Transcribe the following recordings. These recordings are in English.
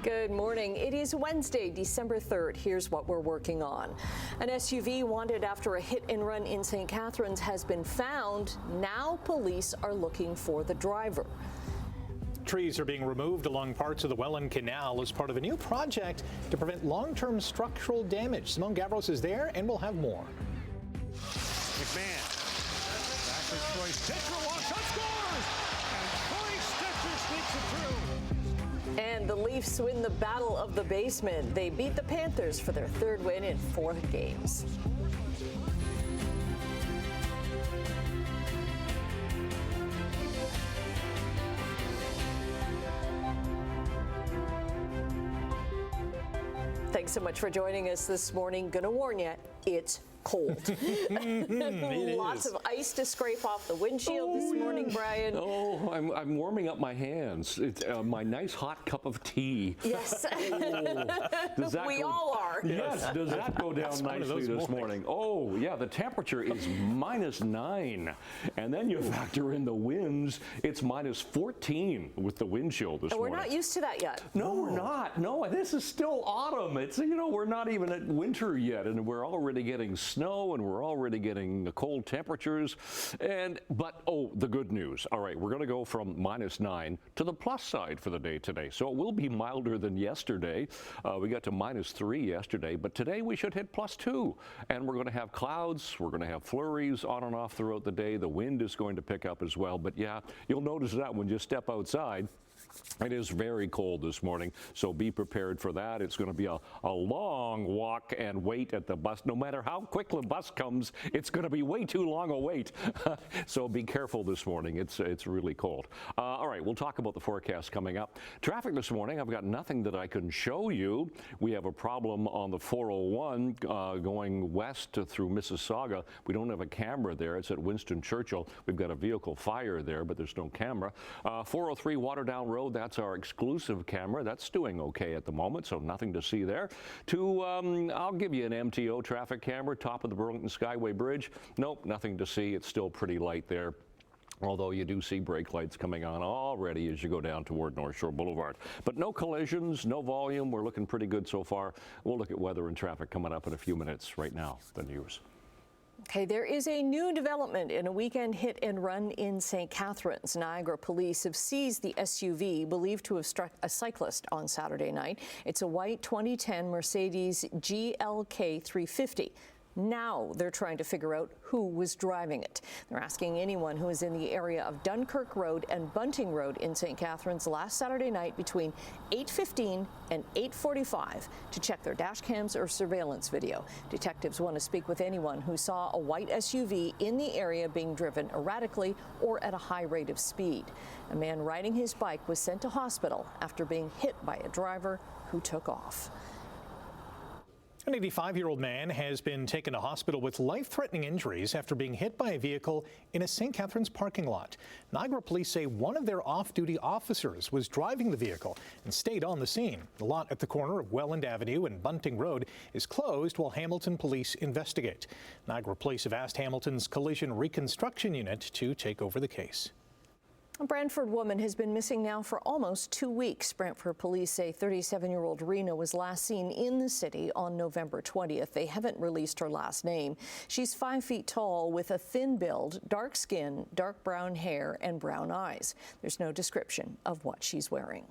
Good morning. It is Wednesday, December 3rd. Here's what we're working on. An SUV wanted after a hit and run in St. Catharines has been found. Now police are looking for the driver. Trees are being removed along parts of the Welland Canal as part of a new project to prevent long-term structural damage. Simone Gavros is there, and we'll have more. McMahon. Backwards choice. Pitcher walks up, scores! And Troy Stetcher sneaks it through. And the Leafs win the Battle of the Basement. They beat the Panthers for their third win in 4 games. Thanks so much for joining us this morning. Gonna warn you, it's cold. Lots of ice to scrape off the windshield this morning, Brian. Oh, I'm warming up my hands. It's my nice hot cup of tea. Yes. We all are. Yes. Does that go down nicely this morning? Oh, yeah. The temperature is -9. And then you factor in the winds. It's -14 with the wind chill this morning. We're not used to that yet. No, we're not. No, this is still autumn. It's, we're not even at winter yet, and we're already getting snow, and we're already getting the cold temperatures. But the good news. All right, we're going to go from -9 to the plus side for the day today. So it will be milder than yesterday. We got to -3 yesterday, but today we should hit +2. And we're going to have clouds. We're going to have flurries on and off throughout the day. The wind is going to pick up as well. But yeah, you'll notice that when you step outside. It is very cold this morning, so be prepared for that. It's going to be a long walk and wait at the bus. No matter how quick the bus comes, it's going to be way too long a wait. So be careful this morning. It's really cold. All right, we'll talk about the forecast coming up. Traffic this morning, I've got nothing that I can show you. We have a problem on the 401 going west through Mississauga. We don't have a camera there. It's at Winston Churchill. We've got a vehicle fire there, but there's no camera. 403 Waterdown Road. That's our exclusive camera. That's doing okay at the moment, so nothing to see there. I'll give you an MTO traffic camera, top of the Burlington Skyway Bridge. Nope, nothing to see. It's still pretty light there. Although you do see brake lights coming on already as you go down toward North Shore Boulevard. But no collisions, no volume. We're looking pretty good so far. We'll look at weather and traffic coming up in a few minutes. Right now, the news. Okay, there is a new development in a weekend hit and run in St. Catharines. Niagara police have seized the SUV believed to have struck a cyclist on Saturday night. It's a white 2010 Mercedes GLK 350. Now they're trying to figure out who was driving it. They're asking anyone who is in the area of Dunkirk Road and Bunting Road in St. Catharines last Saturday night between 8:15 and 8:45 to check their dash cams or surveillance video. Detectives want to speak with anyone who saw a white SUV in the area being driven erratically or at a high rate of speed. A man riding his bike was sent to hospital after being hit by a driver who took off. An 85-year-old man has been taken to hospital with life-threatening injuries after being hit by a vehicle in a St. Catharines parking lot. Niagara police say one of their off-duty officers was driving the vehicle and stayed on the scene. The lot at the corner of Welland Avenue and Bunting Road is closed while Hamilton police investigate. Niagara police have asked Hamilton's Collision Reconstruction Unit to take over the case. A Brantford woman has been missing now for almost 2 weeks. Brantford police say 37-year-old Rena was last seen in the city on November 20th. They haven't released her last name. She's 5 feet tall with a thin build, dark skin, dark brown hair, and brown eyes. There's no description of what she's wearing.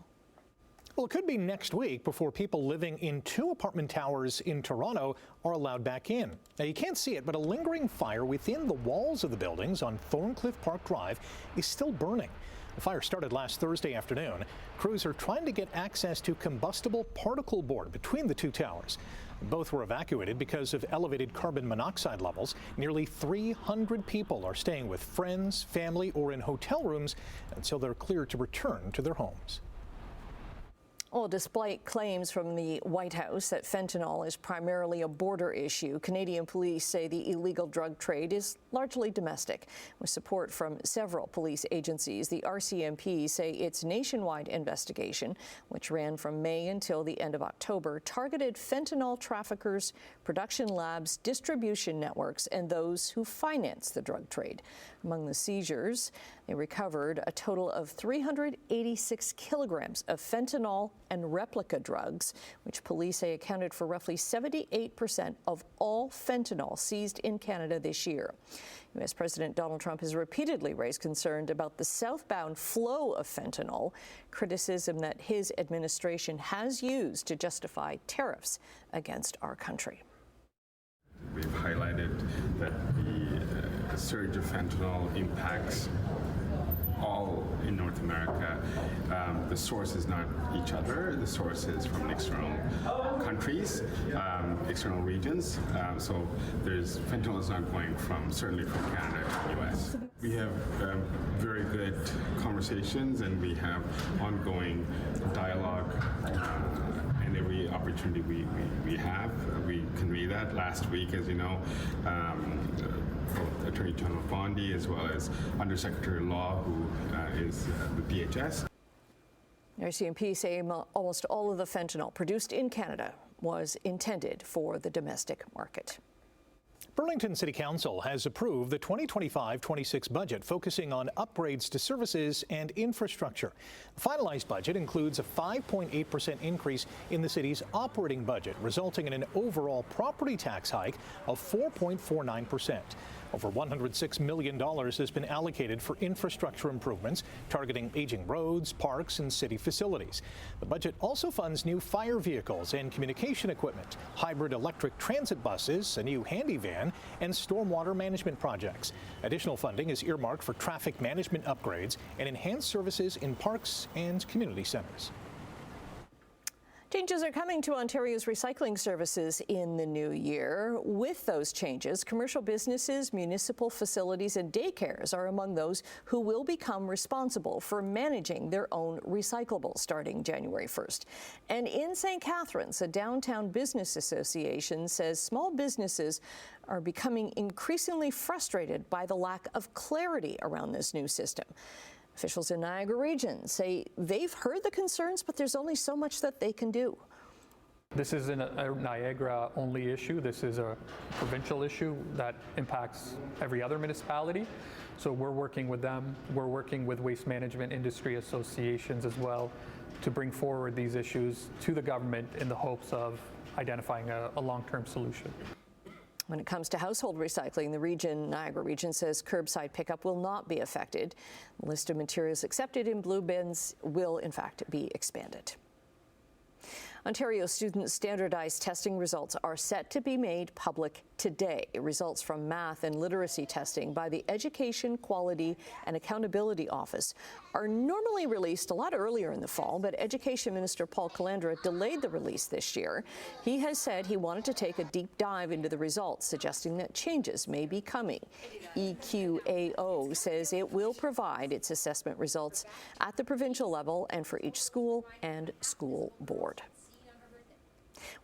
Well, it could be next week before people living in 2 apartment towers in Toronto are allowed back in. Now, you can't see it, but a lingering fire within the walls of the buildings on Thorncliffe Park Drive is still burning. The fire started last Thursday afternoon. Crews are trying to get access to combustible particle board between the 2 towers. Both were evacuated because of elevated carbon monoxide levels. Nearly 300 people are staying with friends, family, or in hotel rooms until they're cleared to return to their homes. Well, despite claims from the White House that fentanyl is primarily a border issue, Canadian police say the illegal drug trade is largely domestic. With support from several police agencies, the RCMP say its nationwide investigation, which ran from May until the end of October, targeted fentanyl traffickers, production labs, distribution networks, and those who finance the drug trade. Among the seizures, They recovered a total of 386 kilograms of fentanyl and replica drugs, which police say accounted for roughly 78% of all fentanyl seized in Canada this year. U.S. President Donald Trump has repeatedly raised concern about the southbound flow of fentanyl, criticism that his administration has used to justify tariffs against our country. We've highlighted that the surge of fentanyl impacts all in North America. The source is not each other. The source is from external countries, external regions. So fentanyl is not going certainly from Canada to the U.S. We have very good conversations, and we have ongoing dialogue. And every opportunity we have, we convey that. Last week, as you know, both Attorney General Bondi as well as Undersecretary of Law, who is the DHS. RCMP say almost all of the fentanyl produced in Canada was intended for the domestic market. Burlington City Council has approved the 2025-26 budget, focusing on upgrades to services and infrastructure. The finalized budget includes a 5.8% increase in the city's operating budget, resulting in an overall property tax hike of 4.49%. Over $106 million has been allocated for infrastructure improvements, targeting aging roads, parks, and city facilities. The budget also funds new fire vehicles and communication equipment, hybrid electric transit buses, a new handy van, and stormwater management projects. Additional funding is earmarked for traffic management upgrades and enhanced services in parks and community centers. Changes are coming to Ontario's recycling services in the new year. With those changes, commercial businesses, municipal facilities, and daycares are among those who will become responsible for managing their own recyclables starting January 1st. And in St. Catharines, a downtown business association says small businesses are becoming increasingly frustrated by the lack of clarity around this new system. Officials in Niagara Region say they've heard the concerns, but there's only so much that they can do. This isn't a Niagara-only issue. This is a provincial issue that impacts every other municipality. So we're working with them. We're working with waste management industry associations as well to bring forward these issues to the government in the hopes of identifying a long-term solution. When it comes to household recycling, the Niagara Region says curbside pickup will not be affected. The list of materials accepted in blue bins will, in fact, be expanded. Ontario students' standardized testing results are set to be made public today. Results from math and literacy testing by the Education Quality and Accountability Office are normally released a lot earlier in the fall, but Education Minister Paul Calandra delayed the release this year. He has said he wanted to take a deep dive into the results, suggesting that changes may be coming. EQAO says it will provide its assessment results at the provincial level and for each school and school board.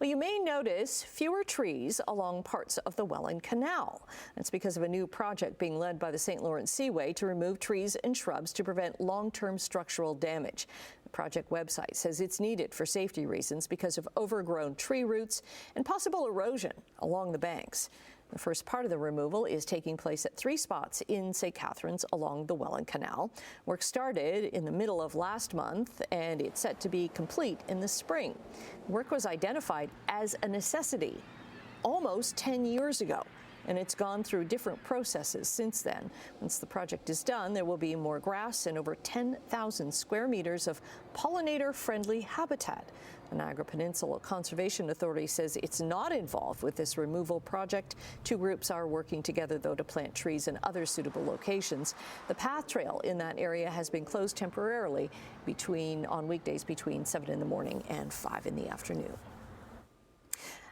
Well, you may notice fewer trees along parts of the Welland Canal. That's because of a new project being led by the St. Lawrence Seaway to remove trees and shrubs to prevent long-term structural damage. The project website says it's needed for safety reasons because of overgrown tree roots and possible erosion along the banks. The first part of the removal is taking place at 3 spots in St. Catharines along the Welland Canal. Work started in the middle of last month, and it's set to be complete in the spring. Work was identified as a necessity almost 10 years ago, and it's gone through different processes since then. Once the project is done, there will be more grass and over 10,000 square meters of pollinator-friendly habitat. The Niagara Peninsula Conservation Authority says it's not involved with this removal project. 2 groups are working together, though, to plant trees in other suitable locations. The path trail in that area has been closed temporarily on weekdays between 7 in the morning and 5 in the afternoon.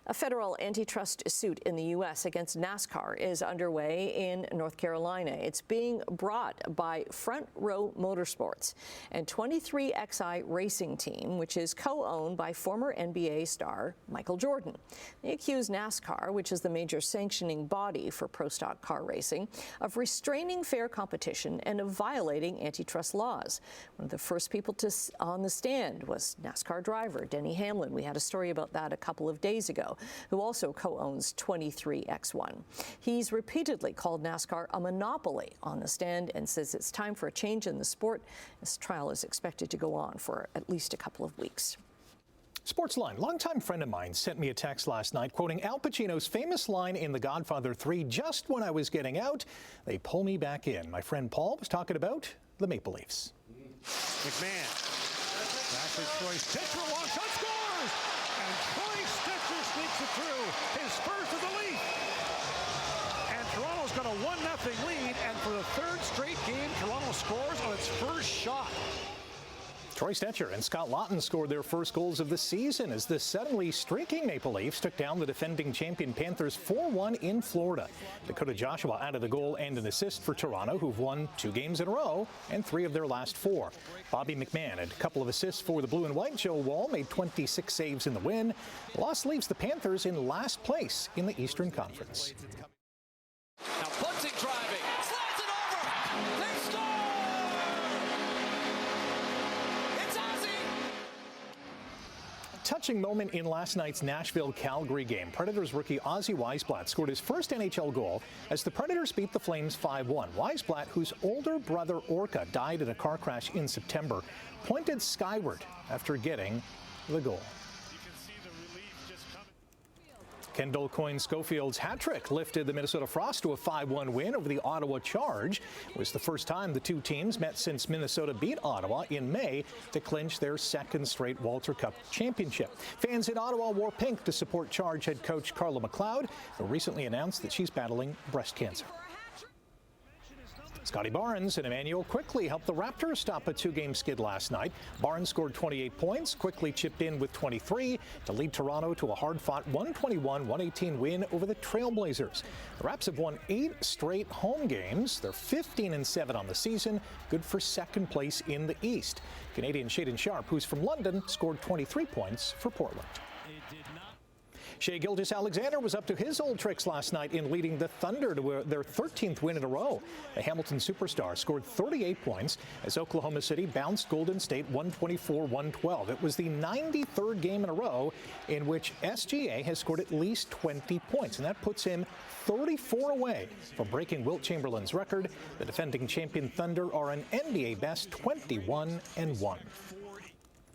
A federal antitrust suit in the U.S. against NASCAR is underway in North Carolina. It's being brought by Front Row Motorsports and 23XI Racing Team, which is co-owned by former NBA star Michael Jordan. They accuse NASCAR, which is the major sanctioning body for pro stock car racing, of restraining fair competition and of violating antitrust laws. One of the first people on the stand was NASCAR driver Denny Hamlin. We had a story about that a couple of days ago. Toronto, who also co-owns 23X1. He's repeatedly called NASCAR a monopoly on the stand and says it's time for a change in the sport. This trial is expected to go on for at least a couple of weeks. Sportsline, longtime friend of mine sent me a text last night quoting Al Pacino's famous line in The Godfather 3, "Just when I was getting out, they pull me back in." My friend Paul was talking about the Maple Leafs. McMahon. Backwards choice. Pitcher, long shot, scores! And Troy Stecher sneaks it through. His first of the lead. And Toronto's got a 1-0 lead. And for the third straight game, Toronto scores on its first shot. Troy Stecher and Scott Laughton scored their first goals of the season as the suddenly streaking Maple Leafs took down the defending champion Panthers 4-1 in Florida. Dakota Joshua added a goal and an assist for Toronto, who've won 2 games in a row and 3 of their last 4. Bobby McMahon had a couple of assists for the Blue and White. Joe Wall made 26 saves in the win. The loss leaves the Panthers in last place in the Eastern Conference. Now Bunting driving, slides it over, they score! It's Ozzy! Touching moment in last night's Nashville-Calgary game. Predators rookie Ozzy Weisblatt scored his first NHL goal as the Predators beat the Flames 5-1. Weisblatt, whose older brother Orca died in a car crash in September, pointed skyward after getting the goal. Kendall Coyne-Schofield's hat trick lifted the Minnesota Frost to a 5-1 win over the Ottawa Charge. It was the first time the two teams met since Minnesota beat Ottawa in May to clinch their second straight Walter Cup championship. Fans in Ottawa wore pink to support Charge head coach Carla McLeod, who recently announced that she's battling breast cancer. Scotty Barnes and Emmanuel Quickly helped the Raptors stop a 2-game skid last night. Barnes scored 28 points, Quickly chipped in with 23 to lead Toronto to a hard-fought 121-118 win over the Trailblazers. The Raps have won 8 straight home games. They're 15-7 on the season, good for second place in the East. Canadian Shaden Sharp, who's from London, scored 23 points for Portland. Shai Gilgeous-Alexander was up to his old tricks last night in leading the Thunder to their 13th win in a row. The Hamilton superstar scored 38 points as Oklahoma City bounced Golden State 124-112. It was the 93rd game in a row in which SGA has scored at least 20 points, and that puts him 34 away from breaking Wilt Chamberlain's record. The defending champion Thunder are an NBA best 21-1.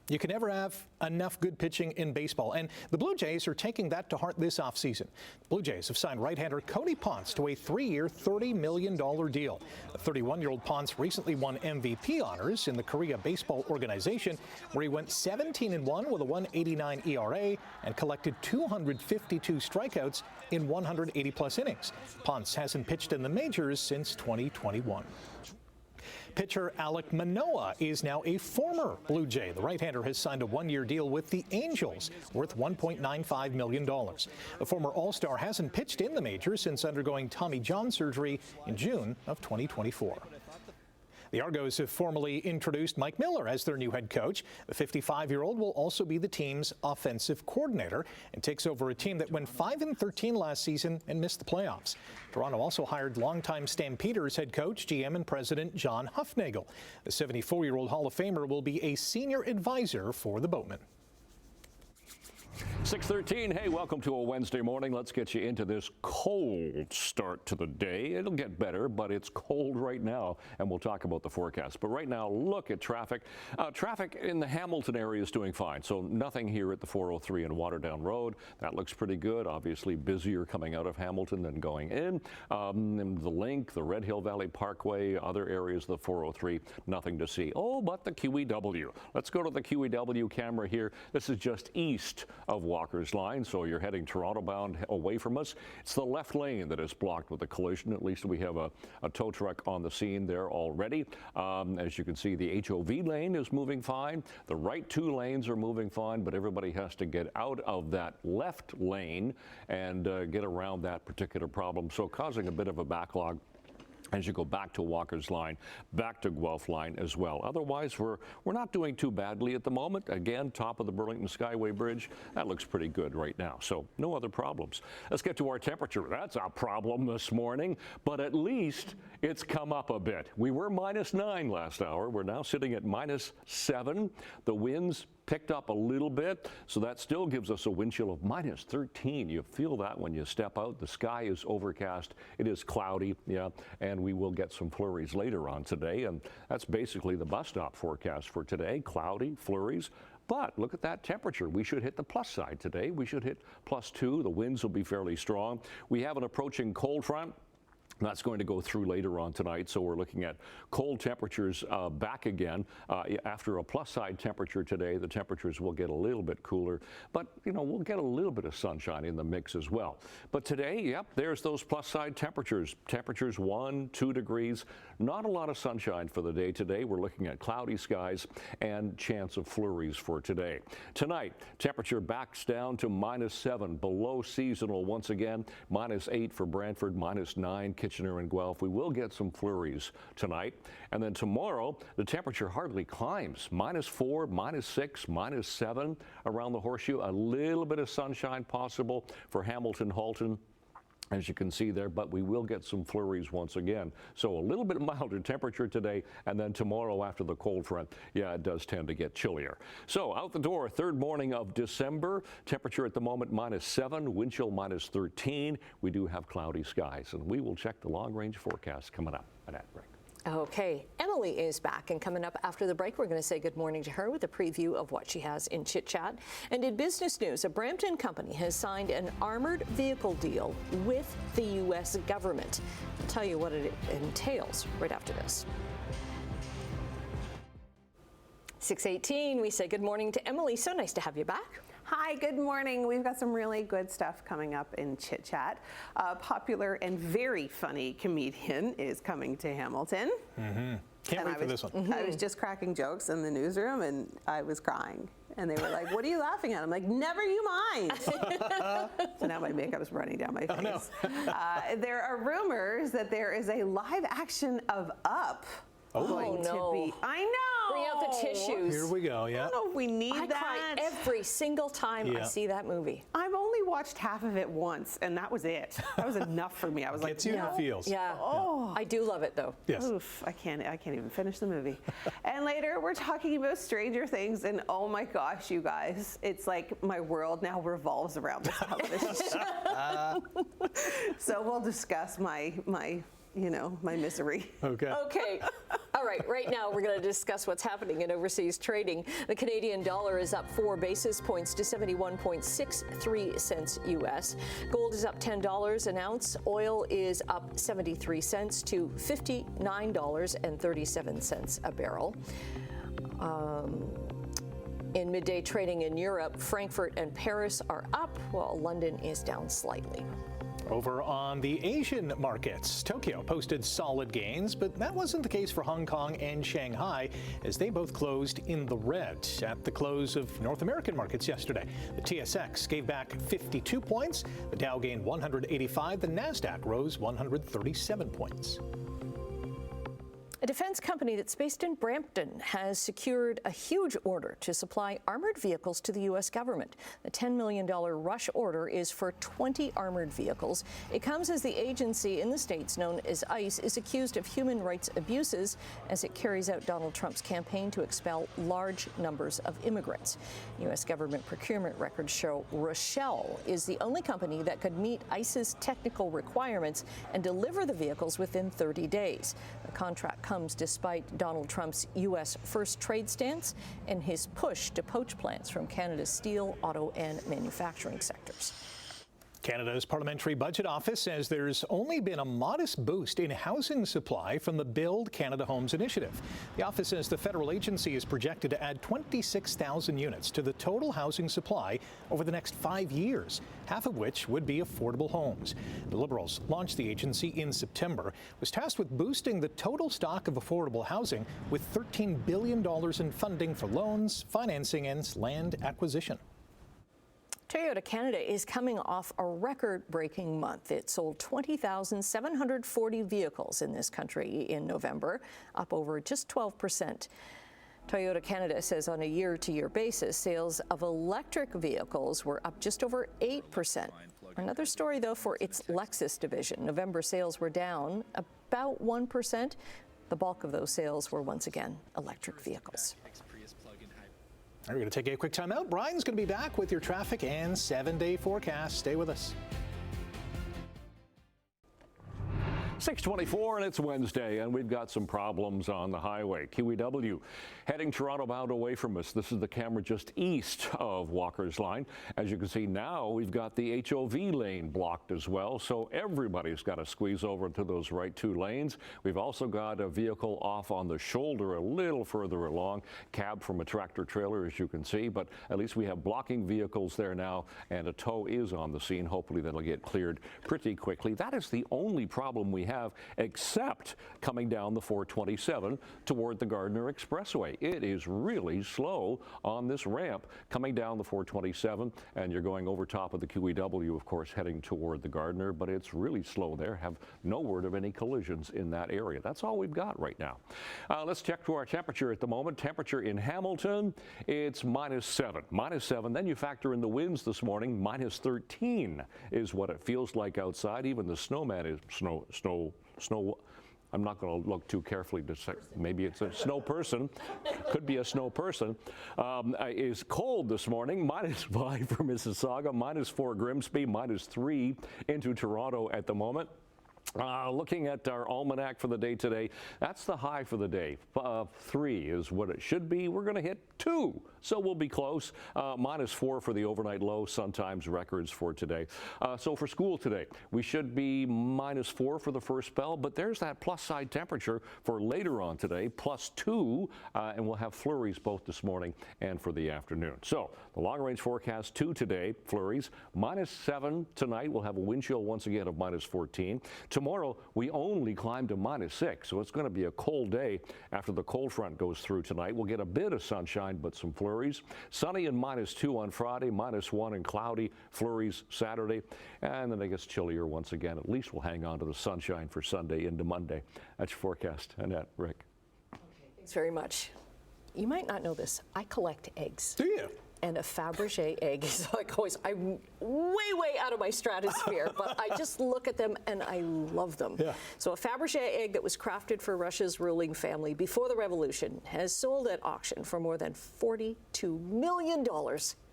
You can never have enough good pitching in baseball, and the Blue Jays are taking that to heart this offseason. The Blue Jays have signed right-hander Cody Ponce to a 3-year, $30 million deal. The 31-year-old Ponce recently won MVP honors in the Korea Baseball Organization, where he went 17-1 with a 1.89 ERA and collected 252 strikeouts in 180-plus innings. Ponce hasn't pitched in the majors since 2021. Pitcher Alek Manoah is now a former Blue Jay. The right-hander has signed a 1-year deal with the Angels worth $1.95 million. The former All-Star hasn't pitched in the majors since undergoing Tommy John surgery in June of 2024. The Argos have formally introduced Mike Miller as their new head coach. The 55-year-old will also be the team's offensive coordinator and takes over a team that went 5-13 last season and missed the playoffs. Toronto also hired longtime Stampeders head coach, GM, and president John Hufnagel. The 74-year-old Hall of Famer will be a senior advisor for the Boatmen. 6:13. Hey, welcome to a Wednesday morning. Let's get you into this cold start to the day. It'll get better, but it's cold right now, and we'll talk about the forecast. But right now, look at traffic. Traffic in the Hamilton area is doing fine, so nothing here at the 403 and Waterdown Road. That looks pretty good. Obviously, busier coming out of Hamilton than going in. The Link, the Red Hill Valley Parkway, other areas of the 403, nothing to see. Oh, but the QEW. Let's go to the QEW camera here. This is just east of Walker's Line, so you're heading Toronto bound away from us. It's the left lane that is blocked with a collision. At least we have a tow truck on the scene there already. As you can see, the HOV lane is moving fine. The right 2 lanes are moving fine, but everybody has to get out of that left lane and get around that particular problem, so causing a bit of a backlog as you go back to Walker's Line, back to Guelph Line as well. Otherwise, we're not doing too badly at the moment. Again, top of the Burlington Skyway Bridge, that looks pretty good right now, so no other problems. Let's get to our temperature. That's a problem this morning, but at least It's come up a bit. We were -9 last hour. We're now sitting at -7. The winds picked up a little bit, so that still gives us a wind chill of -13. You feel that when you step out. The sky is overcast. It is cloudy, yeah, and we will get some flurries later on today, and that's basically the bus stop forecast for today. Cloudy, flurries. But look at that temperature. We should hit the plus side today. We should hit +2. The winds will be fairly strong. We have an approaching cold front. That's going to go through later on tonight, so we're looking at cold temperatures back again. After a plus side temperature today, the temperatures will get a little bit cooler, but you know, we'll get a little bit of sunshine in the mix as well. But today, yep, there's those plus side temperatures. Temperatures 1, 2 degrees. Not a lot of sunshine for the day today. We're looking at cloudy skies and chance of flurries for today. Tonight, temperature backs down to -7, below seasonal once again. -8 for Brantford, -9 Kitchener and Guelph. We will get some flurries tonight. And then tomorrow, the temperature hardly climbs. -4, -6, -7 around the Horseshoe. A little bit of sunshine possible for Hamilton, Halton, as you can see there, but we will get some flurries once again. So a little bit milder temperature today, and then tomorrow after the cold front, yeah, it does tend to get chillier. So out the door, third morning of December, temperature at the moment -7, wind chill -13. We do have cloudy skies, and we will check the long-range forecast coming up at that break. Okay, Emily is back, and coming up after the break, we're going to say good morning to her with a preview of what she has in Chit Chat. And in business news, a Brampton company has signed an armored vehicle deal with the U.S. government. I'll tell you what it entails right after this. 6:18, we say good morning to Emily. So nice to have you back. Hi, good morning. We've got some really good stuff coming up in Chit Chat. A popular and very funny comedian is coming to Hamilton. Can't wait for this one. I was just cracking jokes in the newsroom and I was crying. And they were like, "What are you laughing at?" I'm like, "Never you mind." So now my makeup is running down my face. There are rumors that there is a live action of Up. Going to be. I know. Bring out the tissues. Here we go, yeah. I don't know if we need I that. cry every single time I see that movie. I've only watched half of it once, and that was it. That was enough for me. I was like, Gets you in the feels. Yeah. Oh. I do love it, though. Yes. Oof, I can't even finish the movie. And later we're talking about Stranger Things, and oh my gosh, you guys, it's like my world now revolves around this television show. So we'll discuss my misery. Okay. Okay. All right. Right now, we're going to discuss what's happening in overseas trading. The Canadian dollar is up 4 basis points to 71.63 cents U.S. Gold is up $10 an ounce. Oil is up 73 cents to $59.37 a barrel. In midday trading in Europe, Frankfurt and Paris are up, while London is down slightly. Over on the Asian markets, Tokyo posted solid gains, but that wasn't the case for Hong Kong and Shanghai, as they both closed in the red at the close of North American markets yesterday. The TSX gave back 52 points, the Dow gained 185, the Nasdaq rose 137 points. A defense company that's based in Brampton has secured a huge order to supply armored vehicles to the U.S. government. The $10 million rush order is for 20 armored vehicles. It comes as the agency in the States known as ICE is accused of human rights abuses as it carries out Donald Trump's campaign to expel large numbers of immigrants. U.S. government procurement records show Rochelle is the only company that could meet ICE's technical requirements and deliver the vehicles within 30 days. The contract comes despite Donald Trump's U.S. first trade stance and his push to poach plants from Canada's steel, auto, and manufacturing sectors. Canada's Parliamentary Budget Office says there's only been a modest boost in housing supply from the Build Canada Homes initiative. The office says the federal agency is projected to add 26,000 units to the total housing supply over the next 5 years, half of which would be affordable homes. The Liberals launched the agency in September, was tasked with boosting the total stock of affordable housing with $13 billion in funding for loans, financing, and land acquisition. Toyota Canada is coming off a record-breaking month. It sold 20,740 vehicles in this country in November, up over just 12%. Toyota Canada says on a year-to-year basis, sales of electric vehicles were up just over 8%. Another story, though, for its Lexus division. November sales were down about 1%. The bulk of those sales were once again electric vehicles. We're going to take a quick time out. Brian's going to be back with your traffic and 7-day forecast. Stay with us. 6:24 and it's Wednesday, and we've got some problems on the highway. QEW heading Toronto bound away from us. This is the camera just east of Walker's Line. As you can see now, we've got the HOV lane blocked as well, so everybody's got to squeeze over into those right two lanes. We've also got a vehicle off on the shoulder a little further along, cab from a tractor trailer, as you can see, but at least we have blocking vehicles there now, and a tow is on the scene. Hopefully that'll get cleared pretty quickly. That is the only problem we have, except coming down the 427 toward the Gardiner Expressway. It is really slow on this ramp coming down the 427, and you're going over top of the QEW, of course, heading toward the Gardiner, but it's really slow there. Have no word of any collisions in that area. That's all we've got right now. Let's check to our temperature at the moment. Temperature in Hamilton, it's -7. -7. Then you factor in the winds this morning. -13 is what it feels like outside. Even the snowman is snow. I'm not going to look too carefully to say, maybe it's a snow person, could be a snow person, is cold this morning. -5 for Mississauga, -4 Grimsby, -3 into Toronto at the moment. Looking at our almanac for the day today, that's the high for the day. 3 is what it should be. We're going to hit 2, so we'll be close. -4 for the overnight low, Sun Times records for today. So for school today, we should be -4 for the first spell, but there's that plus side temperature for later on today, +2, and we'll have flurries both this morning and for the afternoon. So the long range forecast 2 today, flurries, -7 tonight. We'll have a wind chill once again of -14. Tomorrow, we only climb to -6, so it's going to be a cold day after the cold front goes through tonight. We'll get a bit of sunshine, but some flurries. Sunny and -2 on Friday, -1 and cloudy, flurries Saturday, and then it gets chillier once again. At least we'll hang on to the sunshine for Sunday into Monday. That's your forecast. Annette, Rick. Okay, thanks very much. You might not know this. I collect eggs. Do you? And a Fabergé egg is like always, I'm way out of my stratosphere, but I just look at them and I love them. Yeah. So a Fabergé egg that was crafted for Russia's ruling family before the revolution has sold at auction for more than $42 million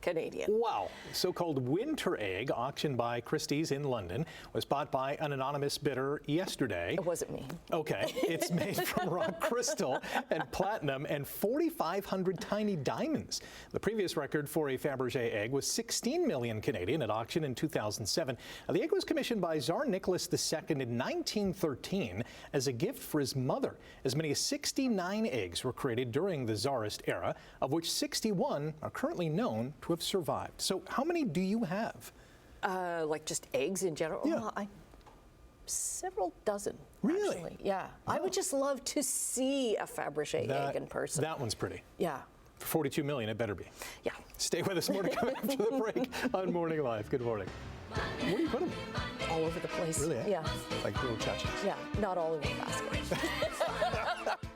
Canadian. Wow. So-called winter egg, auctioned by Christie's in London, was bought by an anonymous bidder yesterday. It wasn't me. Okay. It's made from rock crystal and platinum and 4,500 tiny diamonds. The previous record for a Fabergé egg was 16 million Canadian at auction in 2007. Now, the egg was commissioned by Tsar Nicholas II in 1913 as a gift for his mother. As many as 69 eggs were created during the Tsarist era, of which 61 are currently known to have survived. So how many do you have? Like just eggs in general? Yeah. Several dozen. Really? Actually. Yeah. Oh. I would just love to see a Fabergé egg in person. That one's pretty. Yeah. For 42 million, it better be. Yeah. Stay with us. More to come after the break on Morning Live. Good morning. Where do you put them? All over the place. Really? Eh? Yeah. Like little chachas. Yeah. Not all in one basket.